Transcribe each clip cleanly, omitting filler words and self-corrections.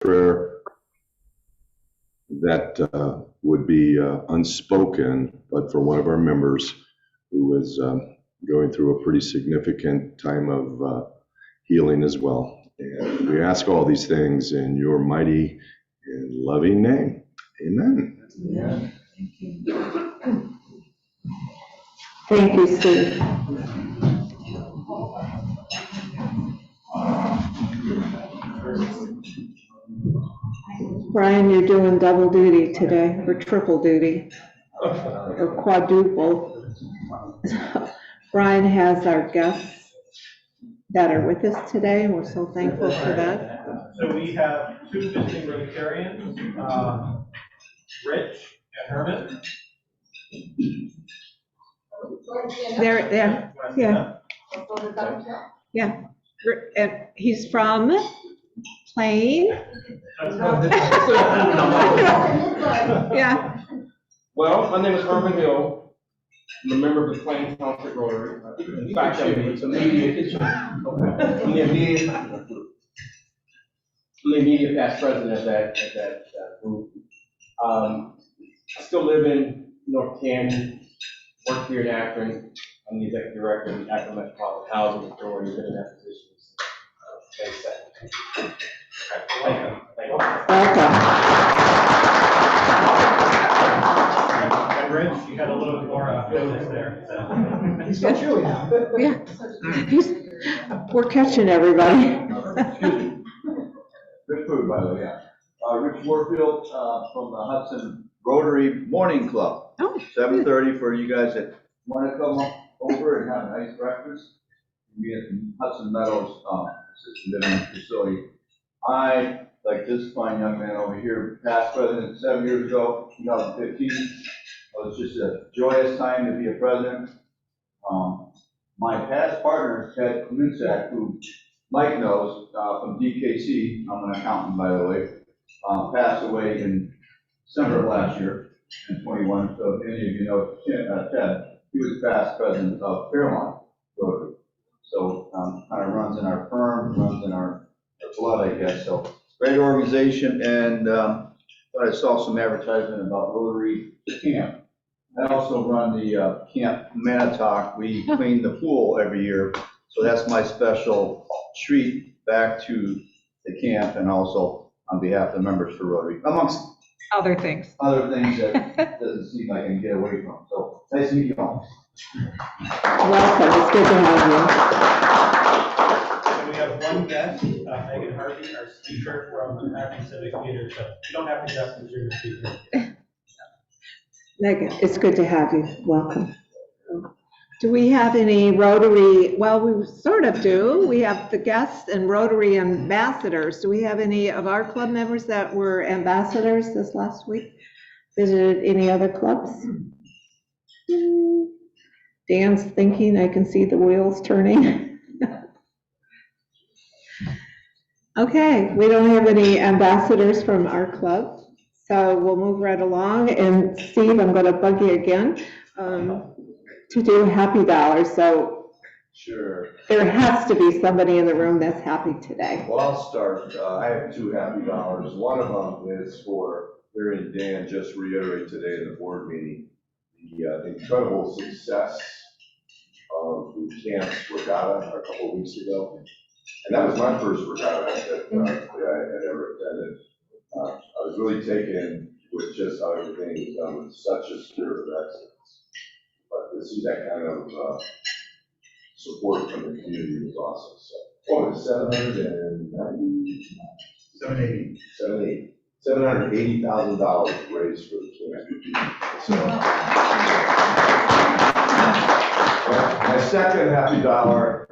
prayer that would be unspoken, but for one of our members who was going through a pretty significant time of healing as well. And we ask all these things in your mighty and loving name. Amen. Yeah. Thank you, Steve. Brian, you're doing double duty today, or triple duty, or quadruple. Brian has our guests that are with us today, and we're so thankful for that. So we have two visiting Rotarians, Rich and Herman. There, yeah. Yeah, and he's from Plain. Yeah. Well, my name is Harvey Hill. I'm a member of the Plain Township Rotary. In fact, I'm the immediate past president of that group. I still live in North Canyon, work here in Akron. I'm the executive director of the Akron Metropolitan Housing Authority, been in that position since May 2nd. Thank you. And Rich, you had a little more fitness there. So. He's so chilly now. Yeah. We're catching everybody. Good food, by the way, yeah. Rich Warfield from the Hudson Rotary Morning Club. Oh, 7:30 for you guys that want to come over and have a nice breakfast. We at the Hudson Meadows assisted living facility. I, like this fine young man over here, past president 7 years ago, 2015. It was just a joyous time to be a president. My past partner, Ted Klusak, who Mike knows from DKC, I'm an accountant by the way, passed away in December of last year, in 21. So if any of you know Ted, he was past president of Fairlawn Rotary. So kind of runs in our firm, runs in our blood, I guess. So great organization, and thought I saw some advertisement about Rotary Camp. I also run the Camp Manitowoc. We clean the pool every year, so that's my special treat back to the camp, and also on behalf of the members for Rotary, amongst other things that doesn't seem like I can get away from. So nice to meet you all. Welcome, it's good to have you. And we have one guest, Megan Harvey, our speaker from Akron Civic Theatre. So you don't have to guess because you're the speaker. Megan, it's good to have you. Welcome. Do we have any Rotary, well, we sort of do. We have the guests and Rotary ambassadors. Do we have any of our club members that were ambassadors this last week? Visited any other clubs? Dan's thinking, I can see the wheels turning. Okay, we don't have any ambassadors from our club, so we'll move right along. And Steve, I'm going to bug you again to do Happy Dollar. So Sure. there has to be somebody in the room that's happy today. Well, I'll start. I have two happy dollars. One of them is for hearing Dan just reiterate today in the board meeting the incredible success of the Camps Regatta a couple of weeks ago. And that was my first regatta that I had ever attended. I was really taken with just how everything was done with such a spirit of excellence. But to see that kind of support from the community was awesome. So, it's $780,000 raised for the camp. So, my second happy dollar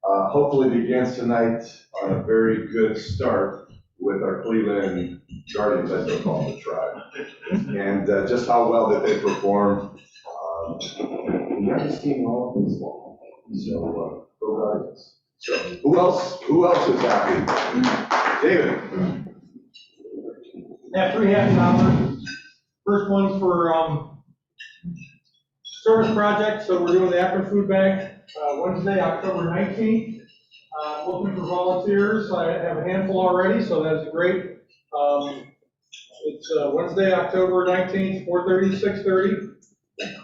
hopefully begins tonight on a very good start with our Cleveland Guardians, as they're called, the Tribe, and just how well that they performed. We have this team all of baseball, so go Guardians. So who else is happy? David. I have three happy dollars. First one's for service project. So we're doing the Akron Food Bank Wednesday, October 19th. Looking for volunteers. I have a handful already, so that's great. It's Wednesday, October 19th, 4:30 to 6:30.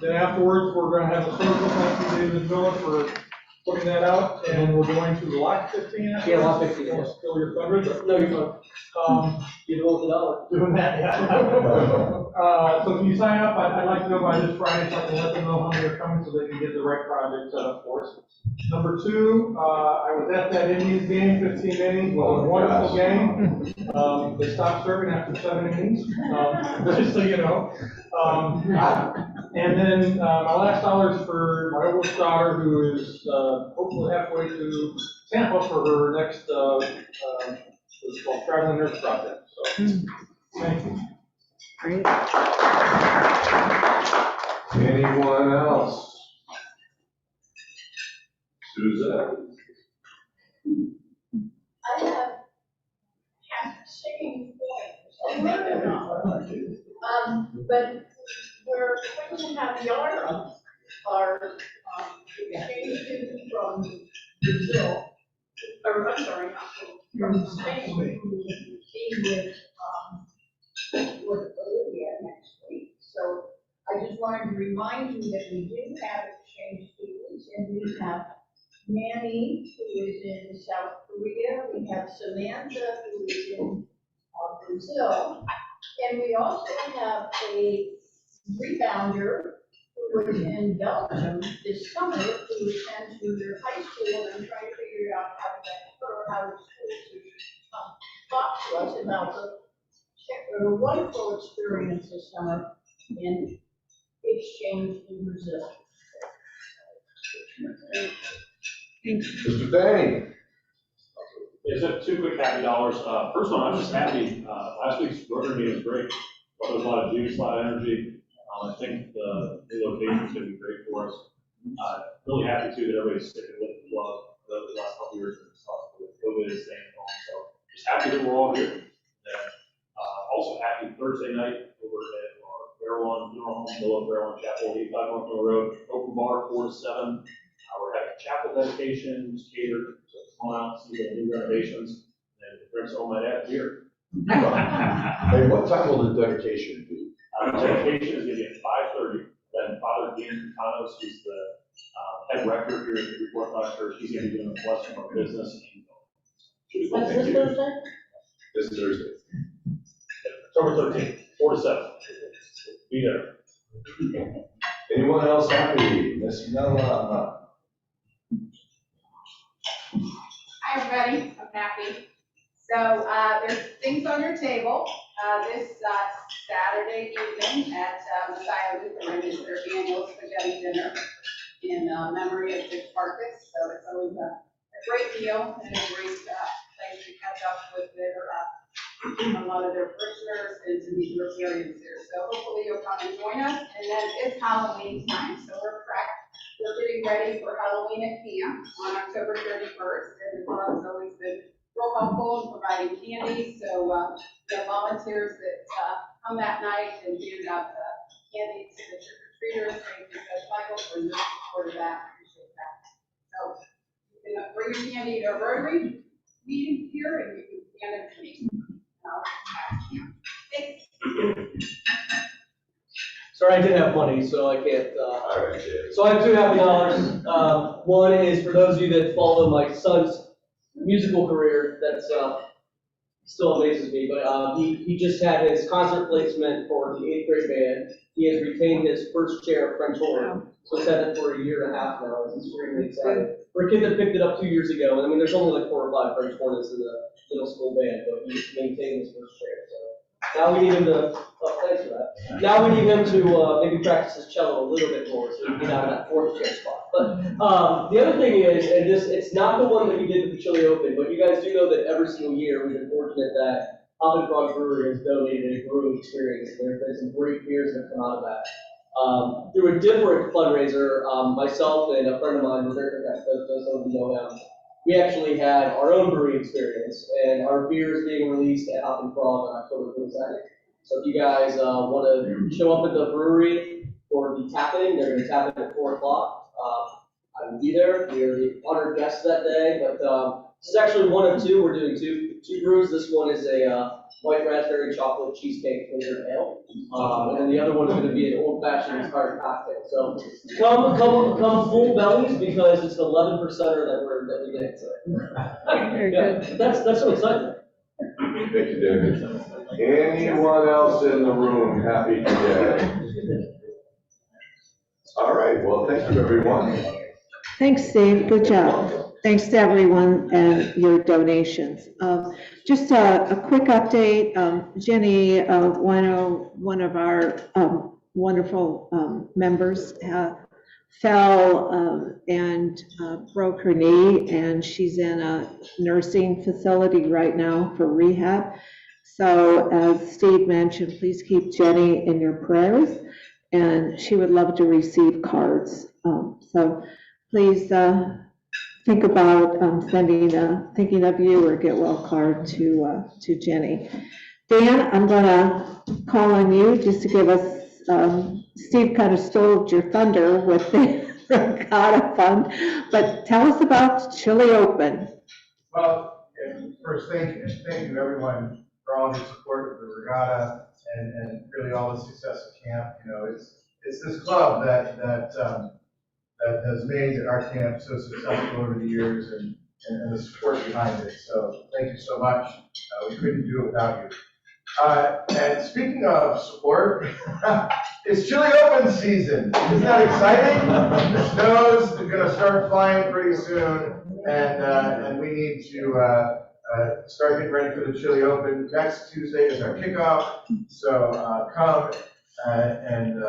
Then afterwards, we're going to have a social thank you to David Miller for putting that out, and we're going to Lock 15. Yeah, Lock 15, yeah. Still your thunder? No, you're fine. You roll the dollar. Doing that, yeah. So if you sign up, I'd like to know by this Friday, so I can let them know how many are coming, so they can get the right project set up for us. Number two, I was at that Indians game, 15 innings, well, it was a wonderful game. They stopped serving after 7 innings, just so you know. And then my last dollar is for my oldest daughter, who is hopefully halfway to Tampa for her next, what's called Traveling Nurse Project. So, thank you. Great. Anyone else? Susan? I have sticking point. But we're going to have yarn are exchanged from Brazil, or I'm sorry, from Spain, being with Olivia next week. So I just wanted to remind you that we do have exchange students, and we have Manny, who is in South Korea. We have Samantha, who is in Brazil. And we also have a rebounder who was in Belgium this summer, who attends their high school and trying to figure out how to get her out of school to talk to us about the wonderful experience this summer in exchange in Brazil. Mr. Dane? Yes, I have two quick happy dollars. First one, I'm just happy. Last week's Rotary meeting was great. There was a lot of juice, a lot of energy. I think the new location is going to be great for us. Really happy too that everybody's sticking with the love the last couple years and stuff with COVID and staying at home. So just happy that we're all here. And also happy Thursday night over at our Fairlawn Funeral Home, below Fairlawn Chapel, 85 North Mill Road, open bar 4 to 7. We're having chapel dedications, catered, so come on out, see the new renovations, and drinks all my dad beer. Hey, what time will the dedication be? Dedication is going to be at 5:30. Then Father Dan Canos, who's the head rector here at the Reformed Church, he's going to be doing a blessing of business. What's this Thursday? This Thursday. October 13th, 4 to 7. Be there. Anyone else happy? Miss Nella? Hi, everybody. I'm happy. So there's things on your table. This Saturday evening at Messiah Lutheran is their annual spaghetti dinner in memory of Dick Farkas. So it's always a great meal and a great place to catch up with a lot of their parishioners and to meet Rotarians here. So hopefully you'll come and join us. And then it's Halloween time, so we're getting ready for Halloween at camp on October 31st. And the club has always been real helpful in providing candy. So we have volunteers that come that night and hand out candy to the trick-or-treaters. Thank you, Judge Michael, for your support of that. Appreciate that. So you can bring your candy to a Rotary meeting here, and you can hand it to me. Thanks. Sorry, I didn't have money, so I can't. All right, Jay. So I have two happy dollars. One is for those of you that follow my son's musical career. That's still amazes me, but he just had his concert placement for the 8th grade band. He has retained his first chair of French horn, so he's had it for a year and a half now. He's extremely excited. For a kid that picked it up 2 years ago, and I mean, there's only like 4 or 5 French horns in the middle school band, but he's maintained his first chair. So now we need him to. Oh, thanks for that. Now we need him to maybe practice his cello a little bit more, so he can get out of that 4th chair spot. But the other thing is, and it's not the one that we did with the Chili Open, but you guys do know that every single year we've been fortunate that Hop and Frog Brewery has donated a brewing experience. There have been some great beers that have come out of that. Through a different fundraiser, myself and a friend of mine, Roberto, those of you know him, we actually had our own brewing experience, and our beer is being released at Hop and Frog on October 22nd. So if you guys want to show up at the brewery for the tapping, they're going to tap it at 4 o'clock. I will be there. We are the honored guests that day, but this is actually one of 2. We're doing two brews. This one is a white raspberry chocolate cheesecake flavored ale. And then the other one's gonna be an old fashioned hard cocktail. So come full bellies because it's the 11%er that we get today. Very Yeah, good. that's so exciting. Thank you, David. Anyone else in the room happy today? All right, well, thank you, everyone. Thanks, Steve. Good job. Thanks to everyone and your donations. Just a quick update. Jenny, one of our wonderful members, fell and broke her knee, and she's in a nursing facility right now for rehab. So as Steve mentioned, please keep Jenny in your prayers, and she would love to receive cards. So please think about sending a thinking of you or get well card to Jenny. Dan, I'm gonna call on you just to give us, Steve kind of stole your thunder with the Regatta Fund, but tell us about Chili Open. Well, first, thank you everyone for all your support of the regatta and really all the success of camp. You know, it's this club that has made our camp so successful over the years and the support behind it. So thank you so much. We couldn't do it without you. And speaking of support, it's Chili Open season. Isn't that exciting? The snow's going to start flying pretty soon, and we need to start getting ready for the Chili Open. Next Tuesday is our kickoff, so come and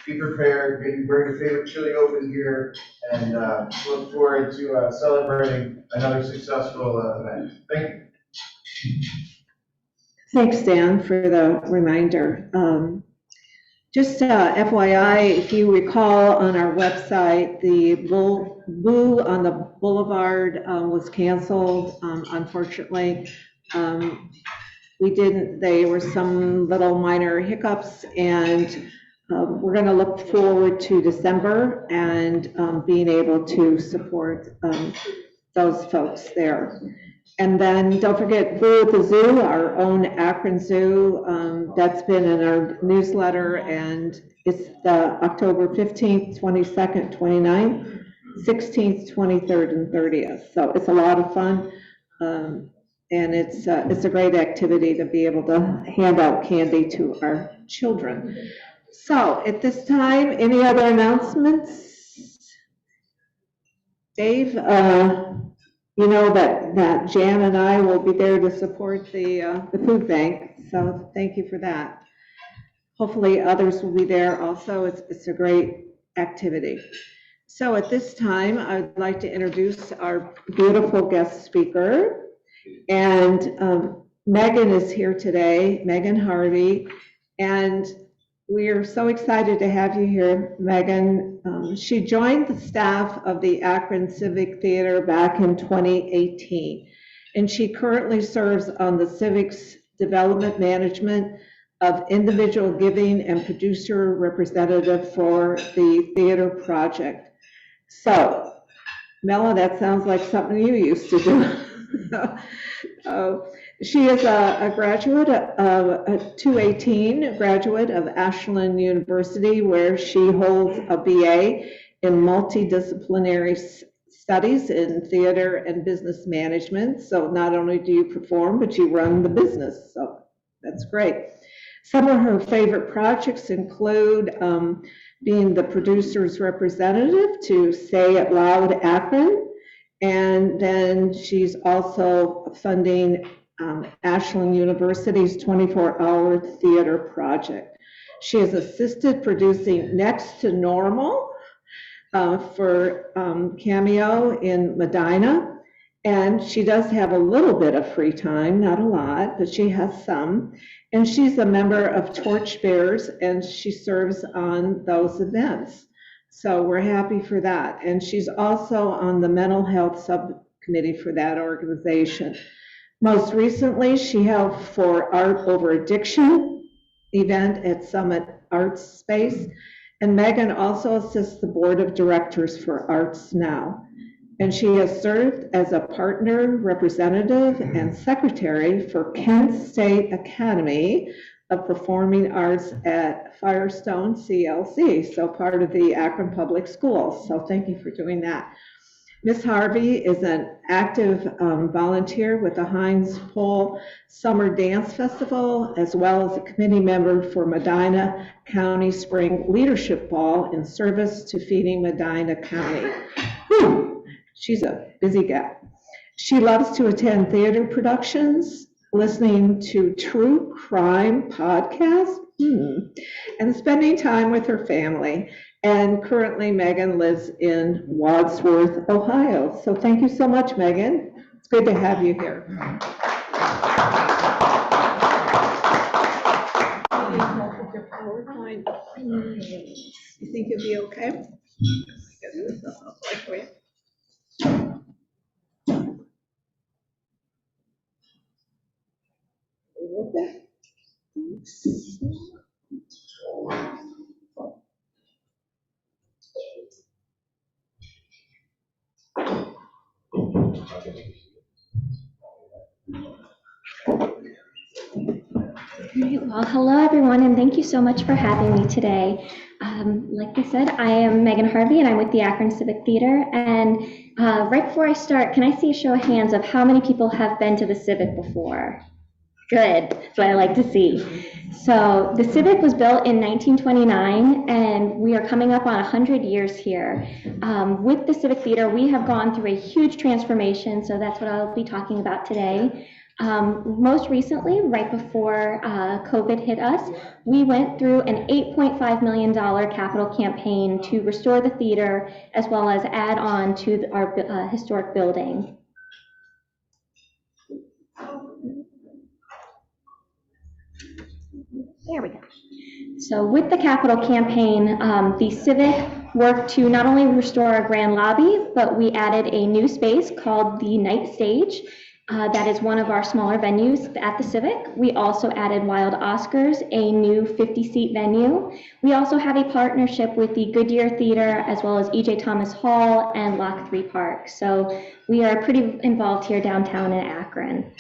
be prepared. Maybe bring your favorite Chili Open gear, and look forward to celebrating another successful event. Thank you. Thanks, Dan, for the reminder. Just FYI, if you recall on our website, the Boo on the Boulevard was canceled, unfortunately. There were some little minor hiccups, and we're going to look forward to December and being able to support those folks there. And then don't forget Boo at the Zoo, our own Akron Zoo. That's been in our newsletter, and it's the October 15th, 22nd, 29th, 16th, 23rd, and 30th. So it's a lot of fun, and it's a great activity to be able to hand out candy to our children. So at this time, any other announcements? Dave? You know that Jan and I will be there to support the food bank, so thank you for that. Hopefully others will be there also. It's a great activity. So at this time, I'd like to introduce our beautiful guest speaker. And Megan is here today, Megan Harvey, and we are so excited to have you here, Megan. She joined the staff of the Akron Civic Theatre back in 2018, and she currently serves on the Civics Development Management of Individual Giving and Producer Representative for the Theater Project. So, Mela, that sounds like something you used to do. She is a graduate of a 218 graduate of Ashland University, where she holds a BA in multidisciplinary studies in theater and business management. So not only do you perform, but you run the business. So that's great. Some of her favorite projects include being the producer's representative to Say It Loud Akron, and then she's also funding Ashland University's 24-hour theater project. She has assisted producing Next to Normal for CAMEO in Medina, and she does have a little bit of free time, not a lot, but she has some, and she's a member of Torchbearers, and she serves on those events. So we're happy for that, and she's also on the mental health subcommittee for that organization. Most recently, she held for Art Over Addiction event at Summit Artspace, and Megan also assists the board of directors for ArtsNow. and she has served as a partner, representative, and secretary for Kent State Academy of Performing Arts at Firestone CLC, so part of the Akron Public Schools. So thank you for doing that. Ms. Harvey is an active volunteer with the Heinz Pole Summer Dance Festival, as well as a committee member for Medina County Spring Leadership Ball in service to Feeding Medina County. Whew. She's a busy gal. She loves to attend theater productions, listening to true crime podcasts, and spending time with her family. And currently, Megan lives in Wadsworth, Ohio. So thank you so much, Megan. It's good to have you here. You think you'll be okay? Well, hello everyone, and thank you so much for having me today. Like I said, I am Megan Harvey, and I'm with the Akron Civic Theatre. And right before I start, can I see a show of hands of how many people have been to the Civic before? Good, that's what I like to see. So the Civic was built in 1929, and we are coming up on 100 years here. With the Civic Theatre, we have gone through a huge transformation, so that's what I'll be talking about today. Most recently, right before COVID hit us, we went through an $8.5 million capital campaign to restore the theater as well as add on to our historic building. There we go. So with the capital campaign, the Civic worked to not only restore our grand lobby, but we added a new space called the Night Stage. That is one of our smaller venues at the Civic. We also added Wild Oscars, a new 50-seat venue. We also have a partnership with the Goodyear Theater, as well as E.J. Thomas Hall and Lock 3 Park. So we are pretty involved here downtown in Akron.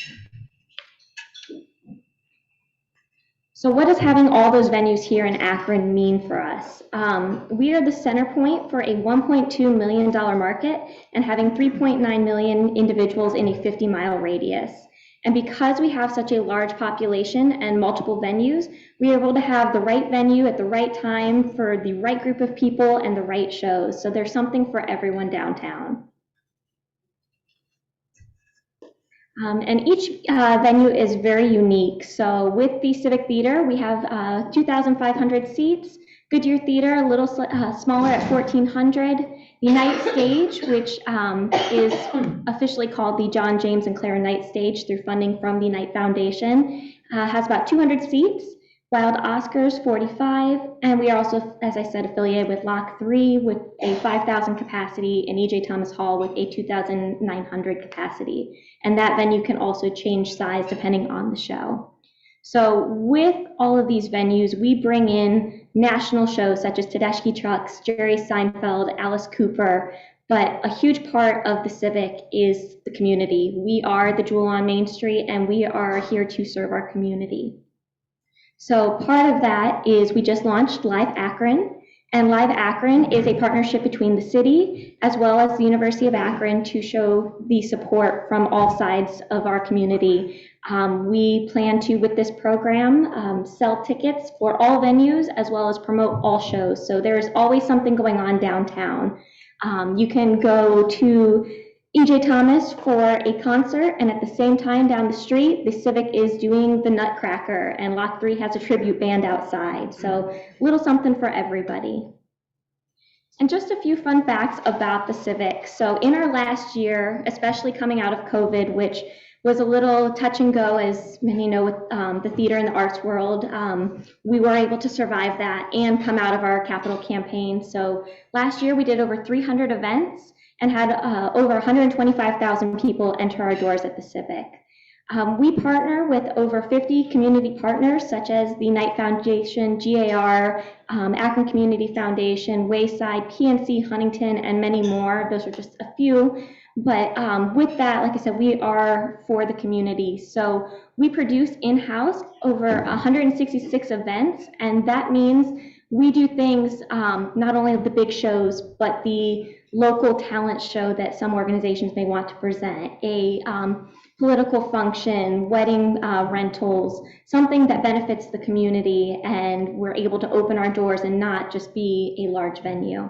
So what does having all those venues here in Akron mean for us? We are the center point for a $1.2 million market and having 3.9 million individuals in a 50-mile radius. And because we have such a large population and multiple venues, we are able to have the right venue at the right time for the right group of people and the right shows. So there's something for everyone downtown. And each venue is very unique. So with the Civic Theater, we have 2,500 seats. Goodyear Theater, a little smaller at 1,400. The Night Stage, which is officially called the John James and Clara Knight Stage through funding from the Knight Foundation, has about 200 seats. Wild Oscars, 45, and we are also, as I said, affiliated with Lock 3 with a 5,000 capacity and E.J. Thomas Hall with a 2,900 capacity. And that venue can also change size depending on the show. So with all of these venues, we bring in national shows such as Tedeschi Trucks, Jerry Seinfeld, Alice Cooper, but a huge part of the Civic is the community. We are the jewel on Main Street, and we are here to serve our community. So part of that is we just launched Live Akron, and Live Akron is a partnership between the city as well as the University of Akron to show the support from all sides of our community. We plan to, with this program, sell tickets for all venues as well as promote all shows. So there's always something going on downtown. You can go to E.J. Thomas for a concert, and at the same time down the street, the Civic is doing the Nutcracker, and Lock 3 has a tribute band outside. So a little something for everybody. And just a few fun facts about the Civic. So in our last year, especially coming out of COVID, which was a little touch and go, as many know, with the theater and the arts world, we were able to survive that and come out of our capital campaign. So last year we did over 300 events and had over 125,000 people enter our doors at the Civic. We partner with over 50 community partners, such as the Knight Foundation, GAR, Akron Community Foundation, Wayside, PNC, Huntington, and many more. Those are just a few. But with that, like I said, we are for the community. So we produce in-house over 166 events, and that means we do things, not only the big shows, but the local talent show that some organizations may want to present, a political function, wedding rentals, something that benefits the community, and we're able to open our doors and not just be a large venue.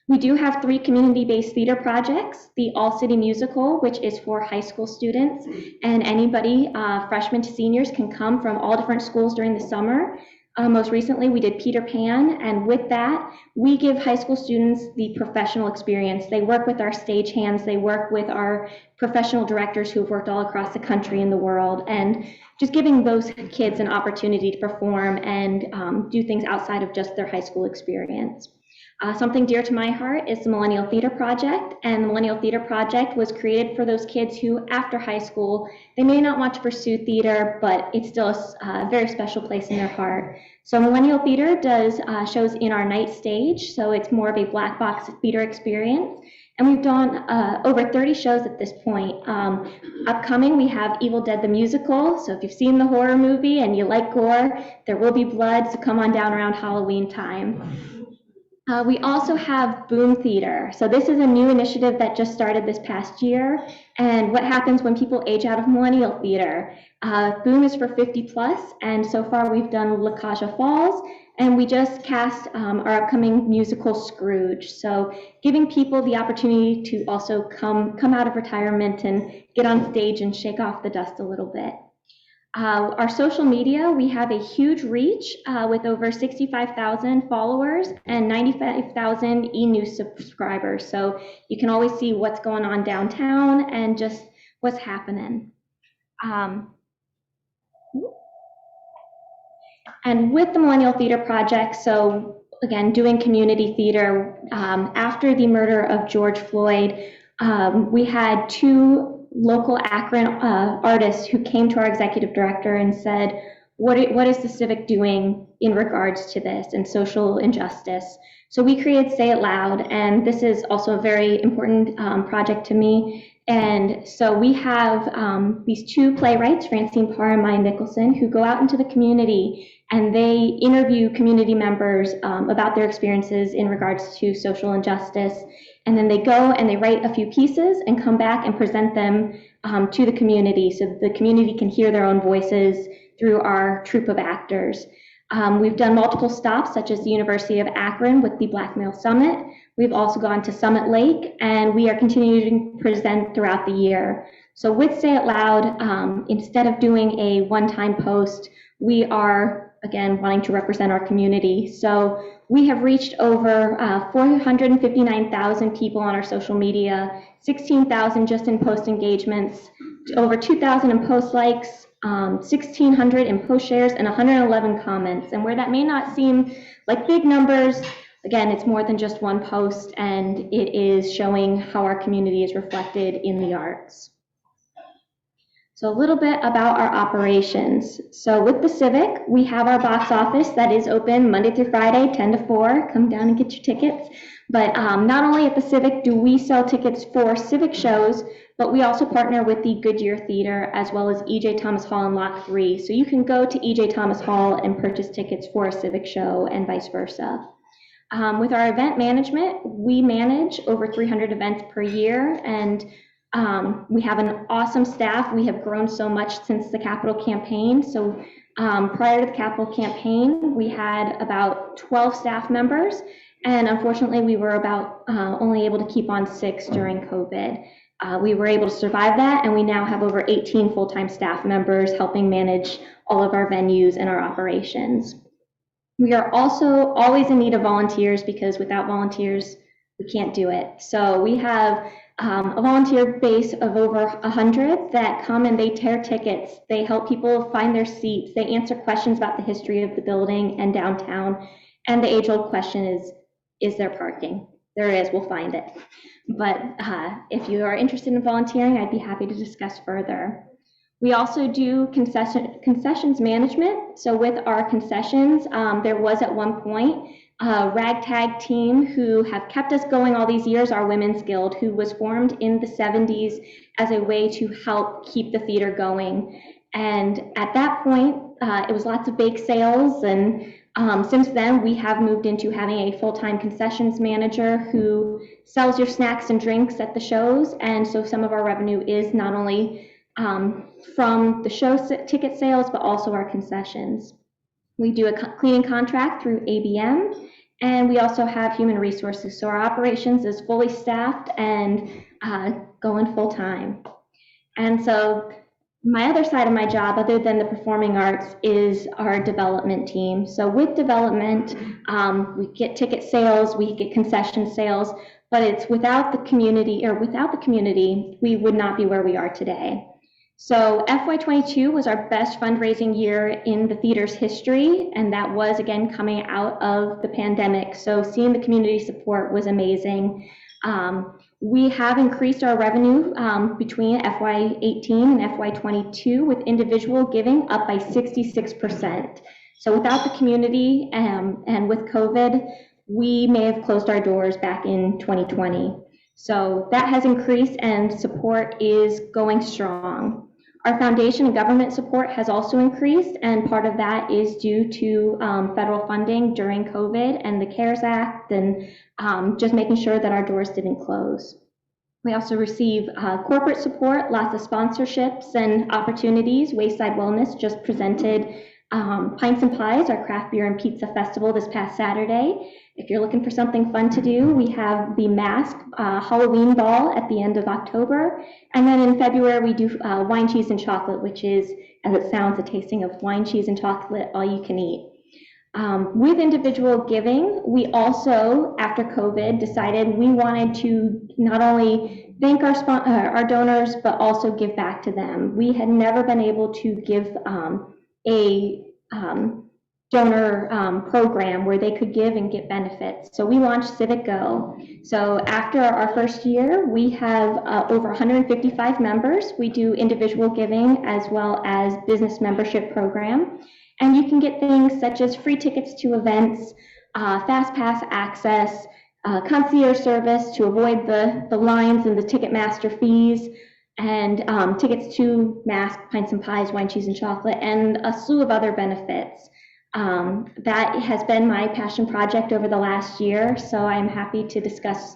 We do have 3 community-based theater projects, the All-City Musical, which is for high school students, and anybody, freshmen to seniors, can come from all different schools during the summer. Most recently, we did Peter Pan, and with that, we give high school students the professional experience. They work with our stagehands, they work with our professional directors who have worked all across the country and the world, and just giving those kids an opportunity to perform and do things outside of just their high school experience. Something dear to my heart is the Millennial Theatre Project, and the Millennial Theatre Project was created for those kids who, after high school, they may not want to pursue theater, but it's still a very special place in their heart. So Millennial Theatre does shows in our night stage, so it's more of a black box theater experience, and we've done over 30 shows at this point. Upcoming, we have Evil Dead the Musical, so if you've seen the horror movie and you like gore, there will be blood, so come on down around Halloween time. We also have Boom Theater. So this is a new initiative that just started this past year. And what happens when people age out of Millennial Theater? Boom is for 50 plus, and so far we've done La Caja Falls, and we just cast our upcoming musical Scrooge. So giving people the opportunity to also come out of retirement and get on stage and shake off the dust a little bit. Our social media, we have a huge reach with over 65,000 followers and 95,000 e-news subscribers. So you can always see what's going on downtown and just what's happening. And with the Millennial Theatre Project, so again, doing community theater, after the murder of George Floyd, we had 2 local Akron artists who came to our executive director and said, what is the Civic doing in regards to this and social injustice? So we created Say It Loud, and this is also a very important project to me. And so we have these 2 playwrights, Francine Parr and Maya Nicholson, who go out into the community and they interview community members about their experiences in regards to social injustice. And then they go and they write a few pieces and come back and present them to the community so the community can hear their own voices through our troupe of actors. We've done multiple stops, such as the University of Akron with the Black Male Summit. We've also gone to Summit Lake, and we are continuing to present throughout the year. So with Say It Loud, instead of doing a one-time post, we are, again, wanting to represent our community. So we have reached over 459,000 people on our social media, 16,000 just in post engagements, over 2,000 in post likes, 1,600 in post shares, and 111 comments. And where that may not seem like big numbers, again, it's more than just one post, and it is showing how our community is reflected in the arts. So a little bit about our operations. So with the Civic, we have our box office that is open Monday through Friday, 10 to 4. Come down and get your tickets. But not only at the Civic do we sell tickets for Civic shows, but we also partner with the Goodyear Theater as well as E.J. Thomas Hall and Lock 3. So you can go to E.J. Thomas Hall and purchase tickets for a Civic show and vice versa. With our event management, we manage over 300 events per year, and we have an awesome staff. We have grown so much since the Capitol campaign. So prior to the Capitol campaign, we had about 12 staff members, and unfortunately, we were about only able to keep on 6 during COVID. We were able to survive that, and we now have over 18 full-time staff members helping manage all of our venues and our operations. We are also always in need of volunteers because without volunteers, we can't do it. So we have a volunteer base of over 100 that come and they tear tickets. They help people find their seats. They answer questions about the history of the building and downtown. And the age-old question is there parking? There is, we'll find it. But if you are interested in volunteering, I'd be happy to discuss further. We also do concessions management. So with our concessions, there was at one point a ragtag team who have kept us going all these years, our Women's Guild, who was formed in the 70s as a way to help keep the theater going. And at that point, it was lots of bake sales, and since then we have moved into having a full-time concessions manager who sells your snacks and drinks at the shows. And so some of our revenue is not only from the show ticket sales, but also our concessions. We do a cleaning contract through ABM, and we also have human resources. So our operations is fully staffed and going full time. And so my other side of my job, other than the performing arts, is our development team. So with development, we get ticket sales, we get concession sales, but it's without the community, we would not be where we are today. So FY22 was our best fundraising year in the theater's history, and that was, again, coming out of the pandemic. So seeing the community support was amazing. We have increased our revenue between FY18 and FY22 with individual giving up by 66%. So without the community and with COVID, we may have closed our doors back in 2020. So that has increased and support is going strong. Our foundation and government support has also increased, and part of that is due to federal funding during COVID and the CARES Act, and just making sure that our doors didn't close. We also receive corporate support, lots of sponsorships and opportunities. Wayside Wellness just presented Pints and Pies, our craft beer and pizza festival, this past Saturday. If you're looking for something fun to do, we have the Mask Halloween ball at the end of October. And then in February, we do wine, cheese, and chocolate, which is, as it sounds, a tasting of wine, cheese, and chocolate, all you can eat. With individual giving, we also, after COVID, decided we wanted to not only thank our donors, but also give back to them. We had never been able to give a donor program where they could give and get benefits. So we launched Civic Go. So after our first year, we have over 155 members. We do individual giving as well as business membership program. And you can get things such as free tickets to events, fast pass access, concierge service to avoid the lines and the Ticketmaster fees, and tickets to Mask, Pints and Pies, Wine, Cheese, and Chocolate, and a slew of other benefits. That has been my passion project over the last year, so I'm happy to discuss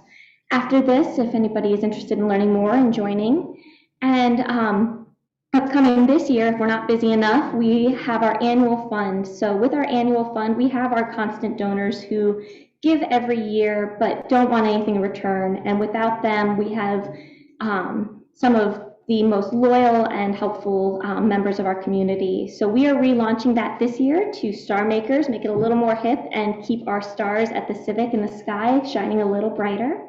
after this if anybody is interested in learning more and joining. And upcoming this year, if we're not busy enough, we have our annual fund. So with our annual fund, we have our constant donors who give every year but don't want anything in return. And without them, we have some of the most loyal and helpful members of our community. So we are relaunching that this year to Star Makers, make it a little more hip and keep our stars at the Civic in the sky shining a little brighter.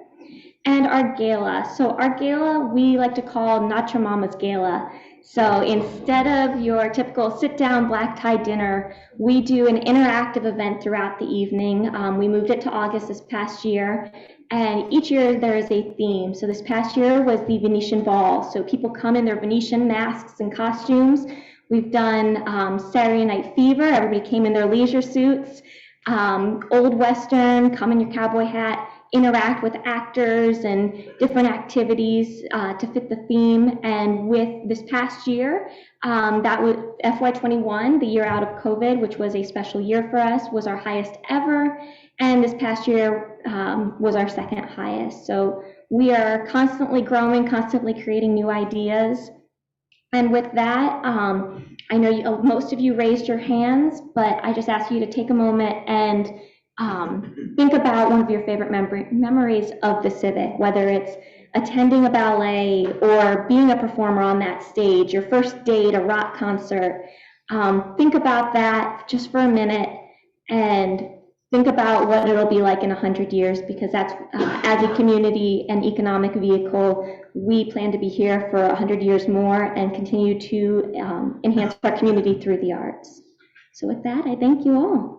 And our gala. So our gala, we like to call Not Your Mama's Gala. So instead of your typical sit-down black tie dinner, we do an interactive event throughout the evening. We moved it to August this past year, and each year there is a theme. So this past year was the Venetian Ball. So people come in their Venetian masks and costumes. We've done Saturday Night Fever. Everybody came in their leisure suits. Old Western, come in your cowboy hat. Interact with actors and different activities to fit the theme. And with this past year, that was FY21, the year out of COVID, which was a special year for us, was our highest ever. And this past year was our second highest. So we are constantly growing, constantly creating new ideas. And with that, I know most of you raised your hands, but I just ask you to take a moment and think about one of your favorite memories of the Civic, whether it's attending a ballet or being a performer on that stage, your first date, a rock concert. Think about that just for a minute and think about what it'll be like in 100 years, because that's, as a community and economic vehicle, we plan to be here for 100 years more and continue to enhance our community through the arts. So with that, I thank you all.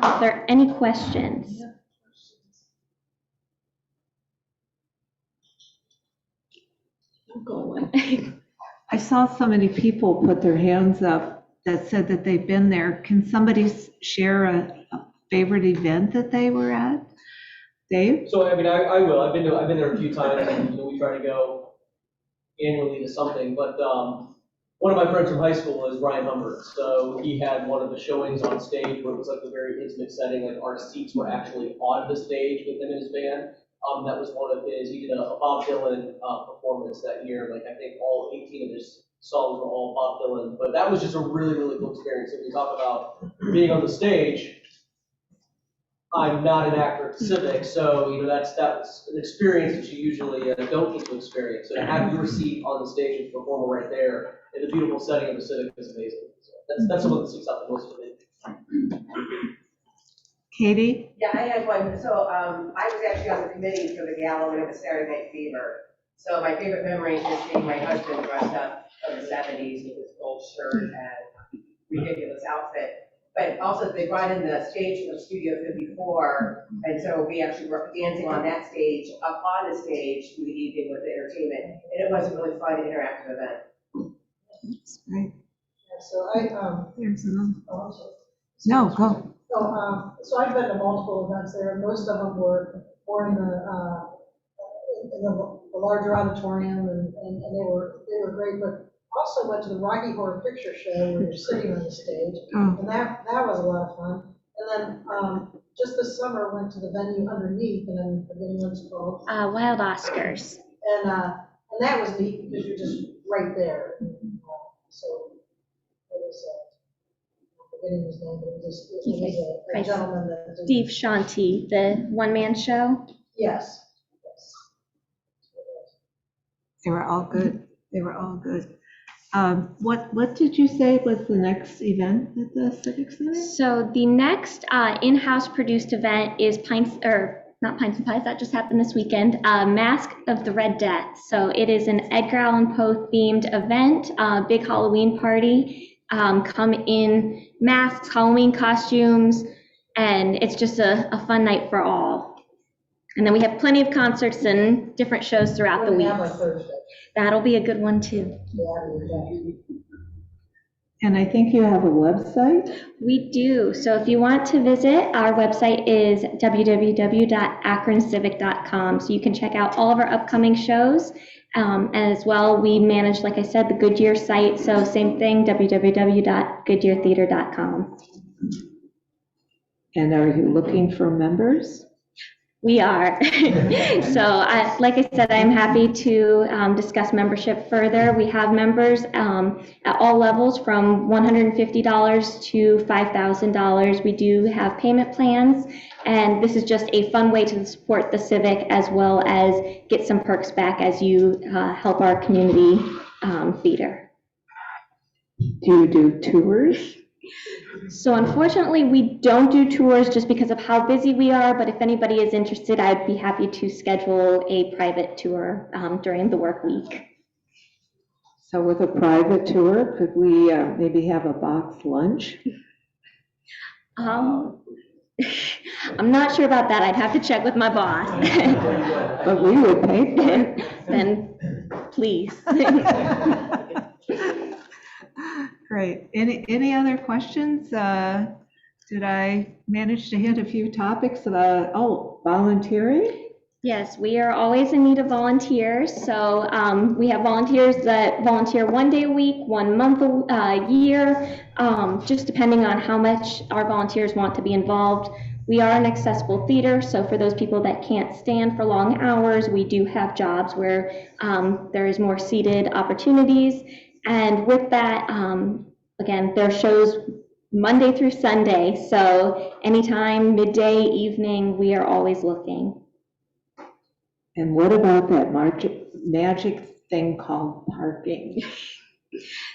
Are there any questions? I saw so many people put their hands up that said that they've been there. Can somebody share a favorite event that they were at? Dave? So, I mean, I will, I've been there a few times, and, we try to go annually to something, but, one of my friends from high school is Ryan Humbert, so he had one of the showings on stage where it was like a very intimate setting, like our seats were actually on the stage with him and his band. That was one of his, he did a Bob Dylan, performance that year, like I think all 18 of his songs were all Bob Dylan, but that was just a really, really cool experience. If we talk about being on the stage, I'm not an actor at Civic, so that's an experience that you usually don't get to experience. So to have your seat on the stage as a performer right there in the beautiful setting of the Civic is amazing. So that's something that sticks out the most to me. Katie? Yeah, I had one. So I was actually on the committee for the gala when it was Saturday Night Fever. So my favorite memory is just seeing my husband dressed up from the 70s with his gold shirt and ridiculous outfit. But also they brought in the stage from Studio 54, and so we actually were dancing on that stage, up on the stage through the evening with the entertainment, and it was a really fun interactive event. That's great. Yeah, so I, There's another. oh, I'm sorry. No, go. So I've been to multiple events there, and most of them were in the larger auditorium, and they were great, but also went to the Rocky Horror Picture Show where you're sitting on the stage, and that was a lot of fun. And then just this summer went to the venue underneath, and I'm forgetting what it's called. Wild Oscars. And that was neat because you're just right there. So it was, I'm forgetting his name, but it was a gentleman that did. Steve Shanti, the one-man show. Yes. They were all good. They were all good. What did you say was the next event at the Civic Center? So the next in-house produced event is not Pints and Pies, that just happened this weekend, Mask of the Red Death. So it is an Edgar Allan Poe themed event, big Halloween party. Come in masks, Halloween costumes, and it's just a fun night for all. And then we have plenty of concerts and different shows throughout the week. That'll be a good one too. And I think you have a website? We do. So if you want to visit, our website is www.akroncivic.com. So you can check out all of our upcoming shows. As well, we manage, like I said, the Goodyear site. So same thing, www.goodyeartheater.com. And are you looking for members? We are. So like I said, I'm happy to discuss membership further. We have members at all levels from $150 to $5,000. We do have payment plans, and this is just a fun way to support the Civic as well as get some perks back as you help our community theater. Do you do tours? So unfortunately, we don't do tours just because of how busy we are, but if anybody is interested, I'd be happy to schedule a private tour during the work week. So with a private tour, could we maybe have a box lunch? I'm not sure about that. I'd have to check with my boss. But we would pay for it. Then please. Great. Any other questions? Did I manage to hit a few topics about, volunteering? Yes, we are always in need of volunteers. So we have volunteers that volunteer 1 day a week, 1 month a year, just depending on how much our volunteers want to be involved. We are an accessible theater, so for those people that can't stand for long hours, we do have jobs where there is more seated opportunities. And with that, again, there are shows Monday through Sunday, so anytime, midday, evening, we are always looking. And what about that magic thing called parking?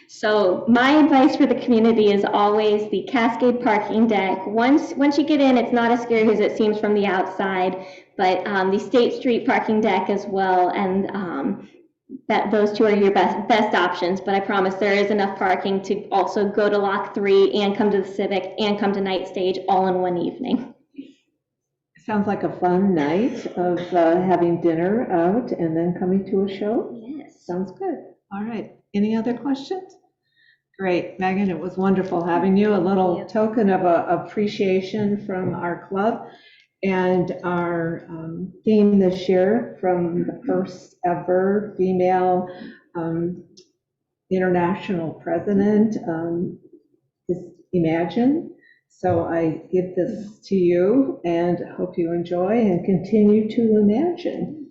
So my advice for the community is always the Cascade parking deck. Once you get in, it's not as scary as it seems from the outside, but the State Street parking deck as well, and those two are your best options, but I promise there is enough parking to also go to Lock 3 and come to the Civic and come to Night Stage all in one evening. Sounds like a fun night of having dinner out and then coming to a show. Yes. Sounds good. All right. Any other questions? Great, Megan, it was wonderful having you. A little token of appreciation from our club. And our theme this year from the first ever female international president is Imagine. So I give this to you and hope you enjoy and continue to imagine.